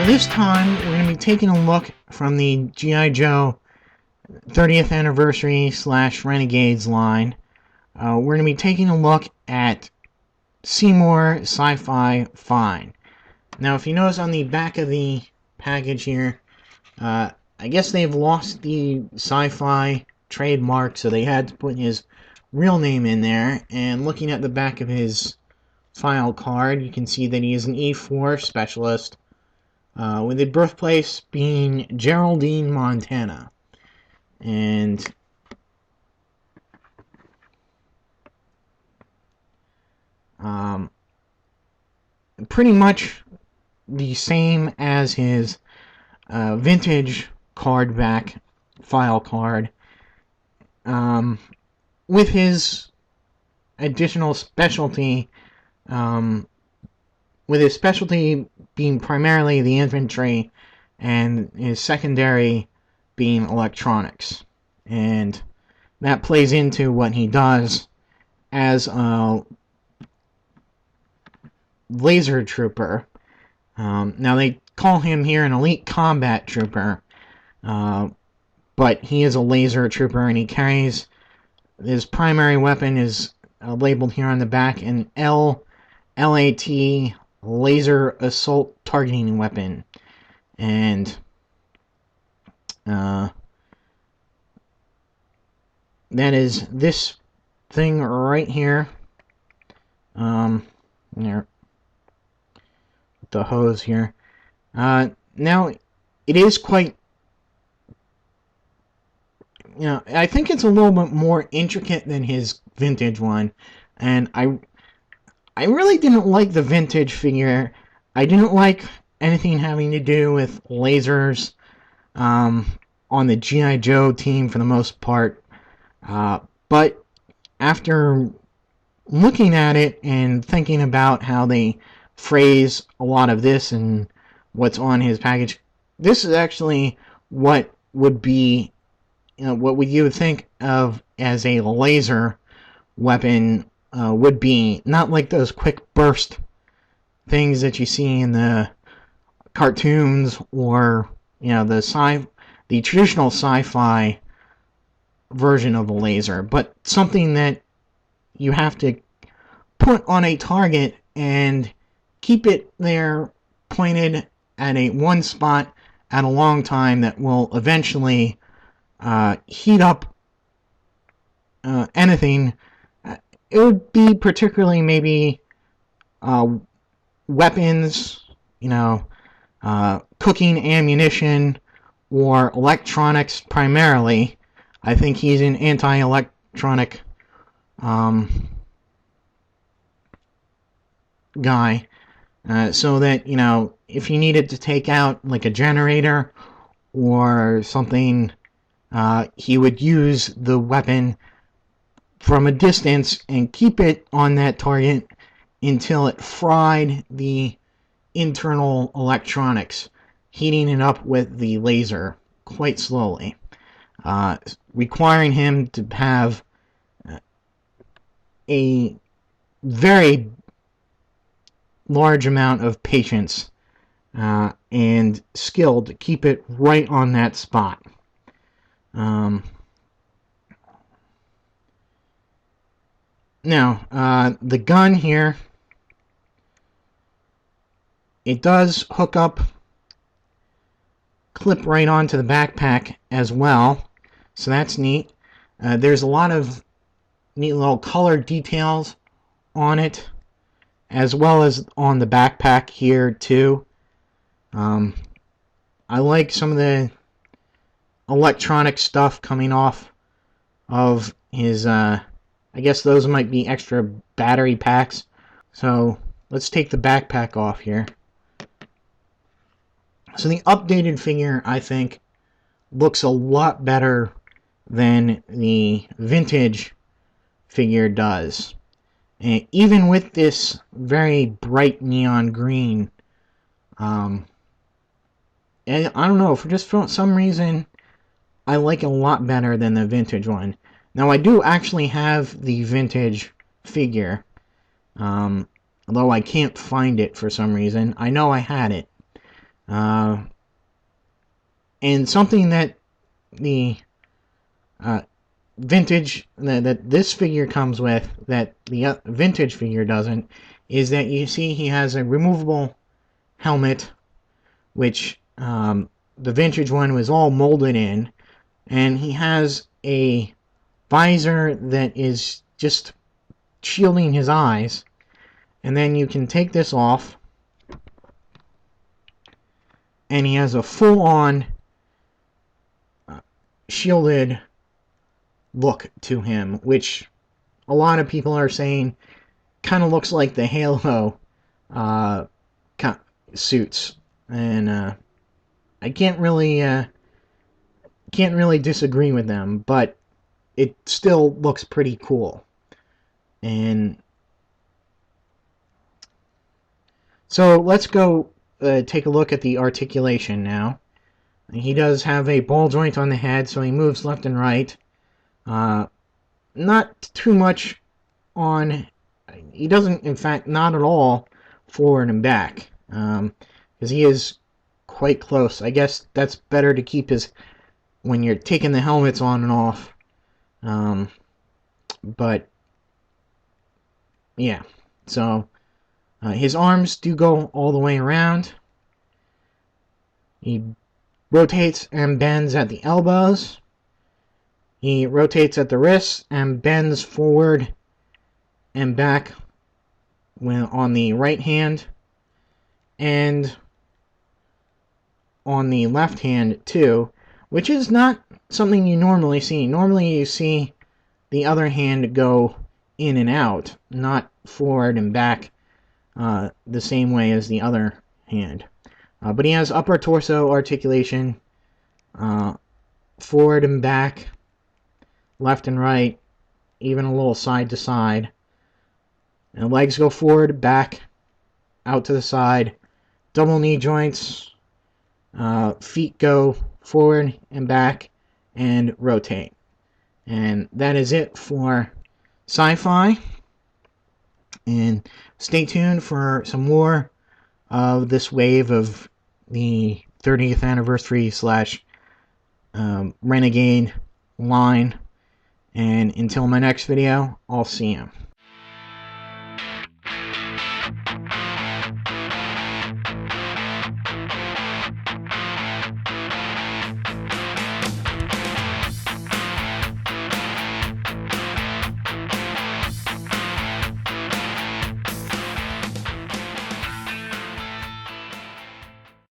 this time, we're going to be taking a look from the G.I. Joe 30th Anniversary / Renegades line. We're going to be taking a look at Seymour Sci-Fi Fine. Now, if you notice on the back of the package here, I guess they've lost the Sci-Fi trademark, so they had to put his real name in there. And looking at the back of his file card, you can see that he is an E4 specialist, with his birthplace being Geraldine, Montana. And pretty much the same as his vintage card back file card, with his additional specialty, with his specialty being primarily the infantry and his secondary being electronics. And that plays into what he does as a laser trooper. Now they call him here an elite combat trooper, but he is a laser trooper, and he carries his primary weapon is labeled here on the back, an LAT laser assault targeting weapon. And that is this thing right here. There, the hose here. Now, it is quite, I think it's a little bit more intricate than his vintage one, and I really didn't like the vintage figure. I didn't like anything having to do with lasers on the G.I. Joe team for the most part. But after looking at it and thinking about how they phrase a lot of this and what's on his package, this is actually what would be, what you would think of as a laser weapon would be. Not like those quick burst things that you see in the cartoons, or the traditional sci-fi version of a laser, but something that you have to put on a target and keep it there pointed at one spot at a long time that will eventually heat up anything. It would be particularly maybe weapons, cooking ammunition, or electronics primarily. I think he's an anti-electronic guy, so that, if you needed to take out like a generator or something, he would use the weapon from a distance and keep it on that target until it fried the internal electronics, heating it up with the laser quite slowly, requiring him to have a very large amount of patience and skill to keep it right on that spot. Now, the gun here, it does hook up, clip right onto the backpack as well, so that's neat. There's a lot of neat little color details on it, as well as on the backpack here too. I like some of the electronic stuff coming off of his, I guess those might be extra battery packs. So let's take the backpack off here. So the updated figure, I think, looks a lot better than the vintage figure does. And even with this very bright neon green, and I don't know, for some reason, I like it a lot better than the vintage one. Now, I do actually have the vintage figure, although I can't find it for some reason. I know I had it. Uh, and something that the vintage that this figure comes with that the vintage figure doesn't is that you see he has a removable helmet, which the vintage one was all molded in, and he has a visor that is just shielding his eyes, and then you can take this off, and he has a full-on shielded look to him, which a lot of people are saying kind of looks like the Halo suits, and I can't really disagree with them, but it still looks pretty cool. And so let's go take a look at the articulation now. He does have a ball joint on the head, so he moves left and right. Not too much on... He doesn't, in fact, not at all forward and back. Because he is quite close. I guess that's better to keep his... when you're taking the helmets on and off. But, yeah. So, his arms do go all the way around. He rotates and bends at the elbows. He rotates at the wrists and bends forward and back when on the right hand and on the left hand too, which is not something you normally see. Normally you see the other hand go in and out, not forward and back the same way as the other hand. But he has upper torso articulation, forward and back, left and right, even a little side to side. And legs go forward, back, out to the side, double knee joints, feet go forward and back, and rotate. And that is it for Sci-Fi. And stay tuned for some more of this wave of the 30th anniversary / Renegade line. And until my next video, I'll see you.